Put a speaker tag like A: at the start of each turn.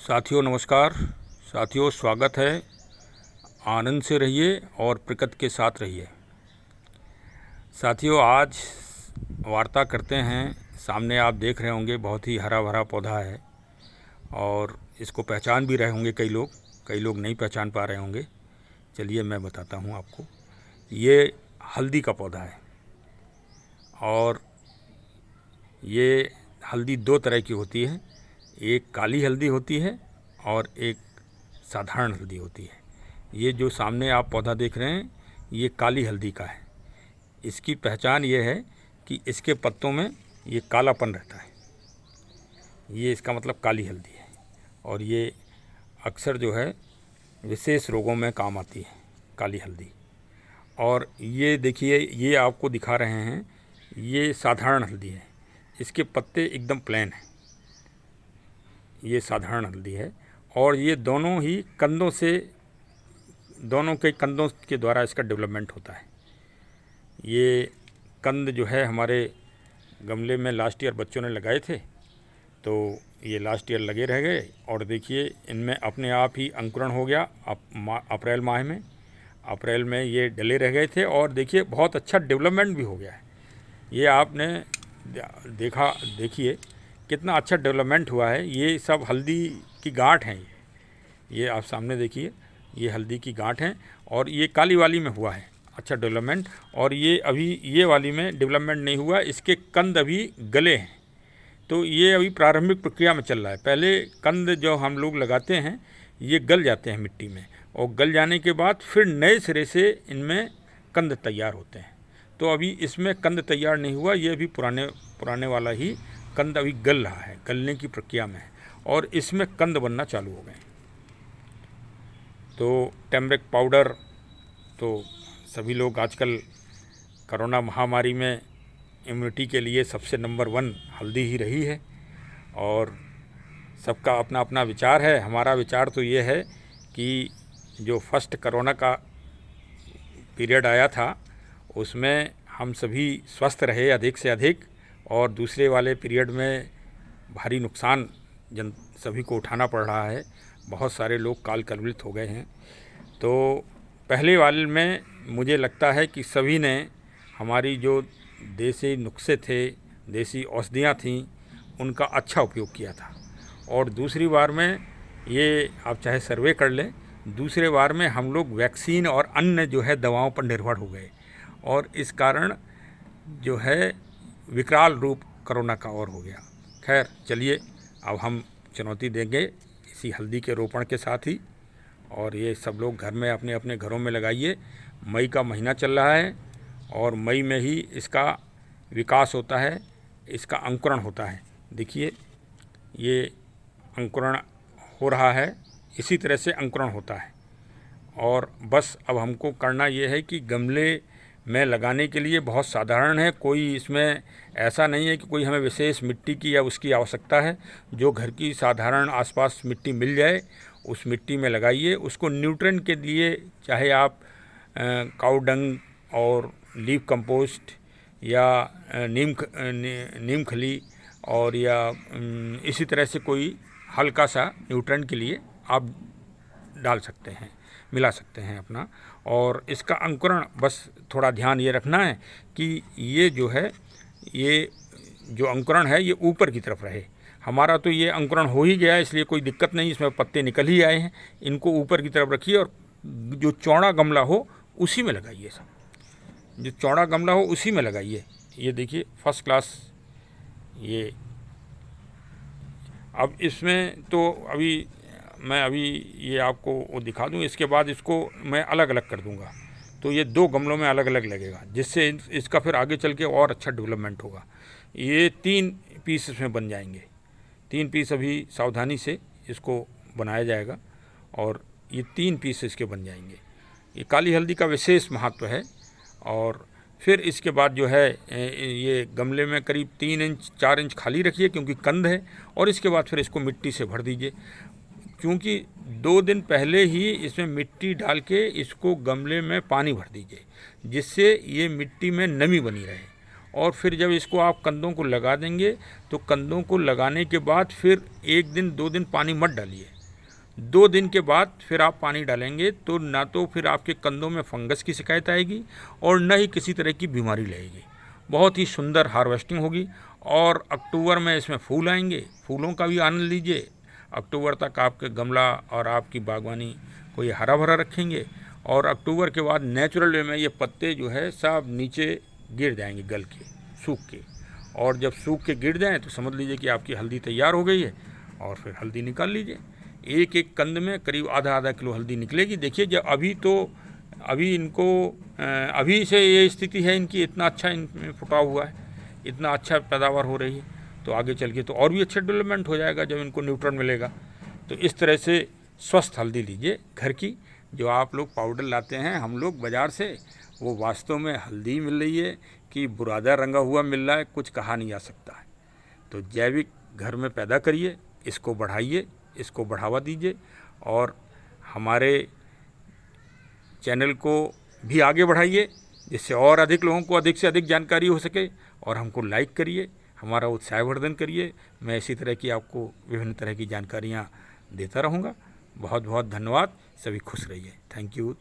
A: साथियों नमस्कार। साथियों स्वागत है। आनंद से रहिए और प्रकृति के साथ रहिए। साथियों आज वार्ता करते हैं। सामने आप देख रहे होंगे बहुत ही हरा भरा पौधा है और इसको पहचान भी रहे होंगे कई लोग नहीं पहचान पा रहे होंगे। चलिए मैं बताता हूँ आपको। ये हल्दी का पौधा है और ये हल्दी दो तरह की होती है। एक काली हल्दी होती है और एक साधारण हल्दी होती है। ये जो सामने आप पौधा देख रहे हैं ये काली हल्दी का है। इसकी पहचान ये है कि इसके पत्तों में ये कालापन रहता है। ये इसका मतलब काली हल्दी है और ये अक्सर जो है विशेष रोगों में काम आती है काली हल्दी। और ये देखिए ये आपको दिखा रहे हैं ये साधारण हल्दी है। इसके पत्ते एकदम प्लेन हैं। ये साधारण हल्दी है और ये दोनों के कंदों के द्वारा इसका डेवलपमेंट होता है। ये कंद जो है हमारे गमले में लास्ट ईयर बच्चों ने लगाए थे, तो ये लास्ट ईयर लगे रह गए और देखिए इनमें अपने आप ही अंकुरण हो गया। अप्रैल में ये डले रह गए थे और देखिए बहुत अच्छा डेवलपमेंट भी हो गया है। ये आपने देखिए कितना अच्छा डेवलपमेंट हुआ है। ये सब हल्दी की गांठ हैं। ये आप सामने देखिए ये हल्दी की गांठ हैं और ये काली वाली में हुआ है अच्छा डेवलपमेंट। और ये अभी ये वाली में डेवलपमेंट नहीं हुआ। इसके कंद अभी गले हैं, तो ये अभी प्रारंभिक प्रक्रिया में चल रहा है। पहले कंद जो हम लोग लगाते हैं ये गल जाते हैं मिट्टी में और गल जाने के बाद फिर नए सिरे से इनमें कंद तैयार होते हैं। तो अभी इसमें कंद तैयार नहीं हुआ। ये अभी पुराने वाला ही कंद अभी गल रहा है, गलने की प्रक्रिया में है और इसमें कंद बनना चालू हो गए। तो टर्मरिक पाउडर तो सभी लोग आजकल कोरोना महामारी में इम्यूनिटी के लिए सबसे नंबर 1 हल्दी ही रही है और सबका अपना अपना विचार है। हमारा विचार तो ये है कि जो फर्स्ट कोरोना का पीरियड आया था उसमें हम सभी स्वस्थ रहे अधिक से अधिक, और दूसरे वाले पीरियड में भारी नुकसान सभी को उठाना पड़ रहा है। बहुत सारे लोग काल कलवित हो गए हैं। तो पहले वाले में मुझे लगता है कि सभी ने हमारी जो देसी नुस्खे थे, देसी औषधियाँ थीं, उनका अच्छा उपयोग किया था। और दूसरी बार में ये आप चाहे सर्वे कर लें, दूसरे बार में हम लोग वैक्सीन और अन्य जो है दवाओं पर निर्भर हो गए और इस कारण जो है विकराल रूप कोरोना का और हो गया। खैर चलिए अब हम चुनौती देंगे इसी हल्दी के रोपण के साथ ही, और ये सब लोग घर में अपने अपने घरों में लगाइए। मई का महीना चल रहा है और मई में ही इसका विकास होता है, इसका अंकुरण होता है। देखिए ये अंकुरण हो रहा है, इसी तरह से अंकुरण होता है। और बस अब हमको करना ये है कि गमले में लगाने के लिए बहुत साधारण है। कोई इसमें ऐसा नहीं है कि कोई हमें विशेष मिट्टी की या उसकी आवश्यकता है। जो घर की साधारण आसपास मिट्टी मिल जाए उस मिट्टी में लगाइए। उसको न्यूट्रिएंट के लिए चाहे आप काऊ डंग और लीफ कंपोस्ट या नीम खली और या इसी तरह से कोई हल्का सा न्यूट्रिएंट के लिए आप डाल सकते हैं, मिला सकते हैं अपना। और इसका अंकुरण बस थोड़ा ध्यान ये रखना है कि ये जो है ये जो अंकुरण है ये ऊपर की तरफ रहे। हमारा तो ये अंकुरण हो ही गया है इसलिए कोई दिक्कत नहीं, इसमें पत्ते निकल ही आए हैं। इनको ऊपर की तरफ रखिए और जो चौड़ा गमला हो उसी में लगाइए। सब जो चौड़ा गमला हो उसी में लगाइए। ये देखिए फर्स्ट क्लास। ये अब इसमें तो मैं अभी ये आपको वो दिखा दूँ, इसके बाद इसको मैं अलग अलग कर दूँगा तो ये 2 गमलों में अलग अलग लगेगा, जिससे इसका फिर आगे चल के और अच्छा डेवलपमेंट होगा। ये 3 पीस इसमें बन जाएंगे। 3 पीस अभी सावधानी से इसको बनाया जाएगा और ये 3 पीस इसके बन जाएंगे। ये काली हल्दी का विशेष महत्व है। और फिर इसके बाद जो है ये गमले में करीब 3 इंच 4 इंच खाली रखिए क्योंकि कंद है, और इसके बाद फिर इसको मिट्टी से भर दीजिए। क्योंकि 2 दिन पहले ही इसमें मिट्टी डाल के इसको गमले में पानी भर दीजिए, जिससे ये मिट्टी में नमी बनी रहे। और फिर जब इसको आप कंदों को लगा देंगे तो कंदों को लगाने के बाद फिर 1 दिन 2 दिन पानी मत डालिए, 2 दिन के बाद फिर आप पानी डालेंगे तो ना तो फिर आपके कंदों में फंगस की शिकायत आएगी और न ही किसी तरह की बीमारी लगेगी। बहुत ही सुंदर हार्वेस्टिंग होगी और अक्टूबर में इसमें फूल आएंगे, फूलों का भी आनंद लीजिए। अक्टूबर तक आपके गमला और आपकी बागवानी को ये हरा भरा रखेंगे और अक्टूबर के बाद नेचुरल वे में ये पत्ते जो है सब नीचे गिर जाएंगे गल के, सूख के, और जब सूख के गिर जाएं तो समझ लीजिए कि आपकी हल्दी तैयार हो गई है और फिर हल्दी निकाल लीजिए। एक एक कंद में करीब आधा आधा किलो हल्दी निकलेगी। देखिए जब अभी इनको अभी से ये स्थिति है इनकी, इतना अच्छा इनमें फुटाव हुआ है, इतना अच्छा पैदावार हो रही है, तो आगे चल के तो और भी अच्छा डेवलपमेंट हो जाएगा जब इनको न्यूट्रन मिलेगा। तो इस तरह से स्वस्थ हल्दी लीजिए घर की। जो आप लोग पाउडर लाते हैं हम लोग बाज़ार से, वो वास्तव में हल्दी मिल रही है कि बुरादा रंगा हुआ मिल रहा है, कुछ कहा नहीं जा सकता है। तो जैविक घर में पैदा करिए, इसको बढ़ाइए, इसको बढ़ावा दीजिए और हमारे चैनल को भी आगे बढ़ाइए जिससे और अधिक लोगों को अधिक से अधिक जानकारी हो सके, और हमको लाइक करिए, हमारा उत्साहवर्धन करिए। मैं इसी तरह की आपको विभिन्न तरह की जानकारियाँ देता रहूँगा। बहुत बहुत धन्यवाद। सभी खुश रहिए। Thank you.